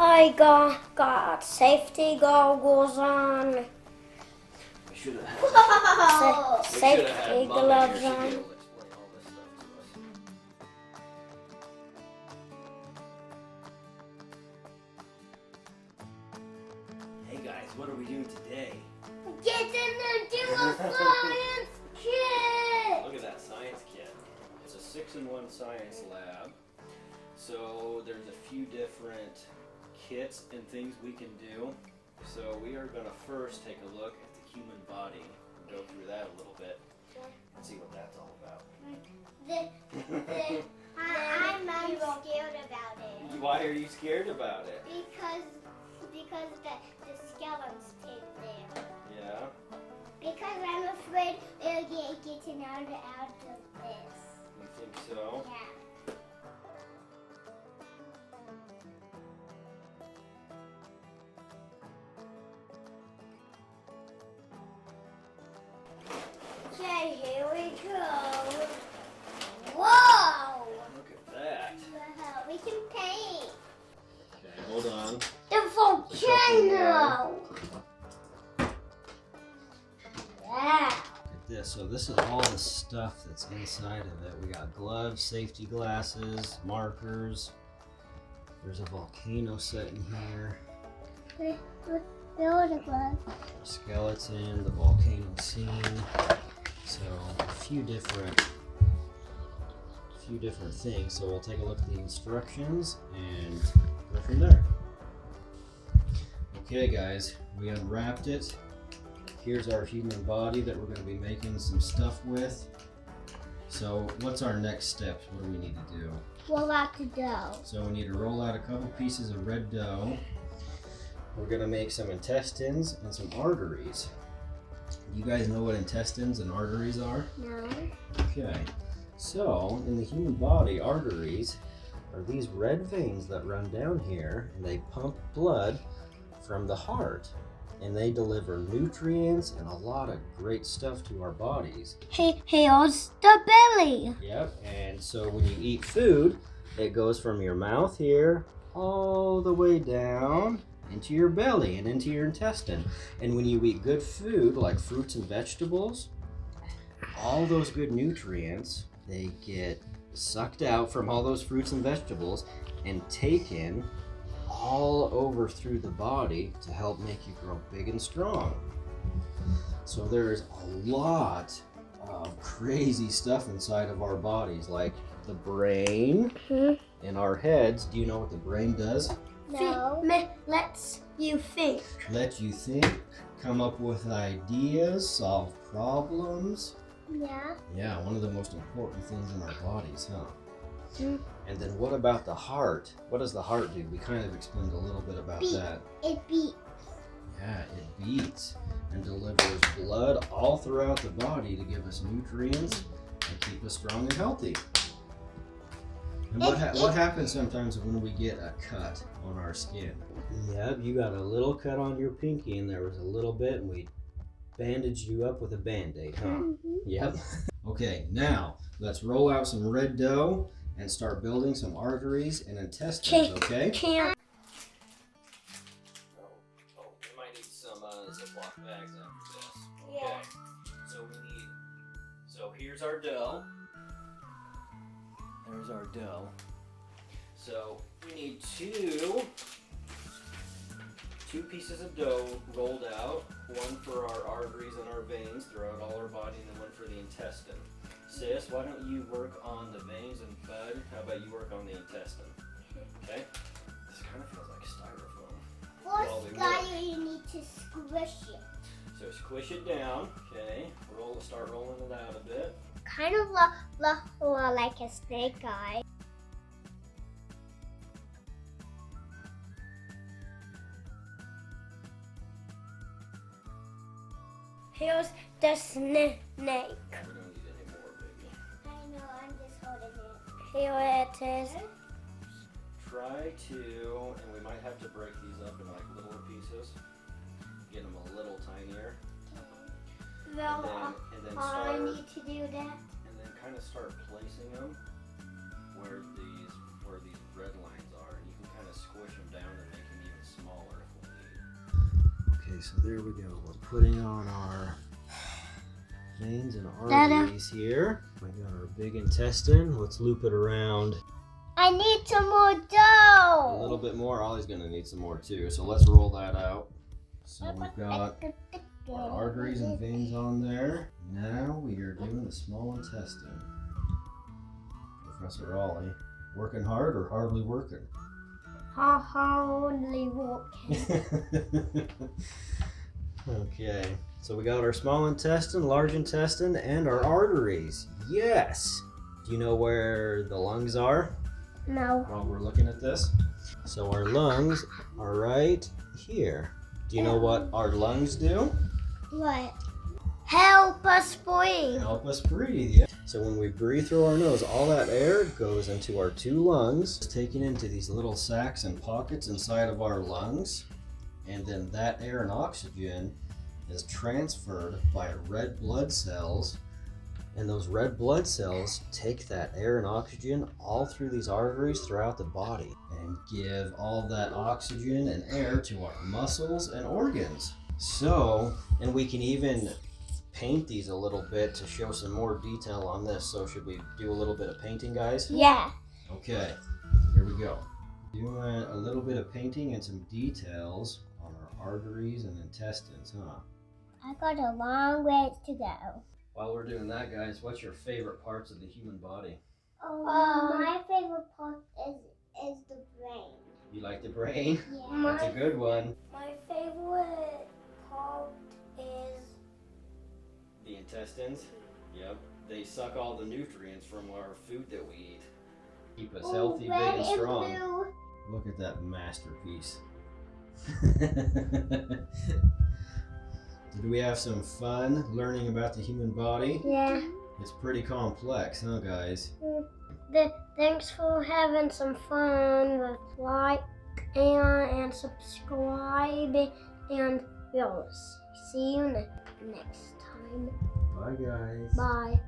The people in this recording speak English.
I got safety goggles on, We should have safety gloves on. Hey guys, what are we doing today? Get in there, do a science kit! Look at that science kit. It's a 6-in-1 science lab. So there's a few different kits and things we can do. So we are going to first take a look at the human body and go through that a little bit and see what that's all about. I'm scared about it. Why are you scared about it? Because the skeleton's there. Yeah? Because I'm afraid it'll get getting out of this. You think so? Yeah. Okay, here we go. Whoa! Look at that. Wow, we can paint. Okay, hold on. The volcano! Yeah. Look at this. So this is all the stuff that's inside of it. We got gloves, safety glasses, markers. There's a volcano set in here. Build a glove. The skeleton, the volcano scene. So a few different things. So we'll take a look at the instructions and go from there. Okay guys, we unwrapped it. Here's our human body that we're going to be making some stuff with. So what's our next steps? What do we need to do? Roll out the dough. So we need to roll out a couple pieces of red dough. We're going to make some intestines and some arteries. You guys know what intestines and arteries are? No. Okay. So in the human body, arteries are these red veins that run down here and they pump blood from the heart. And they deliver nutrients and a lot of great stuff to our bodies. Here's the belly. Yep, and so when you eat food, it goes from your mouth here all the way down into your belly and into your intestine. And when you eat good food like fruits and vegetables, all those good nutrients, they get sucked out from all those fruits and vegetables and taken all over through the body to help make you grow big and strong. So there's a lot of crazy stuff inside of our bodies, like the brain and our heads. Do you know what the brain does? No. Lets you think. Let you think, come up with ideas, solve problems. Yeah. Yeah, one of the most important things in our bodies, huh? And then what about the heart? What does the heart do? We kind of explained a little bit about that. It beats. Yeah, it beats and delivers blood all throughout the body to give us nutrients and keep us strong and healthy. And what happens sometimes when we get a cut on our skin? Yep, you got a little cut on your pinky and there was a little bit and we bandaged you up with a Band-Aid, huh? Yep. Okay, now let's roll out some red dough and start building some arteries and intestines, okay? Can't. Oh, we might need some Ziploc bags after this. Yeah. Okay, so here's our dough. There's our dough. So we need two pieces of dough rolled out, one for our arteries and our veins throughout all our body, and then one for the intestine. Sis, why don't you work on the veins, and Bud, how about you work on the intestine? Okay? This kind of feels like styrofoam. First, guy, you need to squish it. So squish it down, okay? Start rolling it out a bit. Kind of like a snake eye. Here's the snake. We don't need any more, baby. I know, I'm just holding it. Here it is. Try to, and we might have to break these up in like littler pieces. Get them a little tinier. Well, And then I start, need to do that. and then kind of start placing them where these red lines are, and you can kind of squish them down and make them so there we go. We're putting on our veins and arteries here. We got our big intestine. Let's loop it around. I need some more A dough. little bit more. Ollie's gonna need some more too. So let's roll that out. So we've got our arteries and veins on there. Now we are doing the small intestine. Professor Ollie, working hard or hardly working? Hardly walking. Okay, so we got our small intestine, large intestine, and our arteries. Yes! Do you know where the lungs are No. while we're looking at this? So our lungs are right here. Do you know what our lungs do? What? Help us breathe. Help us breathe. Yeah. So when we breathe through our nose, all that air goes into our two lungs, it's taken into these little sacs and pockets inside of our lungs, and then that air and oxygen is transferred by red blood cells, and those red blood cells take that air and oxygen all through these arteries throughout the body and give all that oxygen and air to our muscles and organs. So, and we can even paint these a little bit to show some more detail on this. So should we do a little bit of painting, guys? Yeah. Okay, here we go. Doing a little bit of painting and some details on our arteries and intestines, huh? I got a long ways to go. While we're doing that, guys, what's your favorite parts of the human body? My favorite part is the brain. You like the brain? Yeah. That's a good one. My favorite part is The intestines? Yep. They suck all the nutrients from our food that we eat. Keep us healthy, big, and strong. blue. Look at that masterpiece. Did we have some fun learning about the human body? Yeah. It's pretty complex, huh, guys? Thanks for having some fun with like and subscribe, and we'll see you next time. Bye, guys. Bye.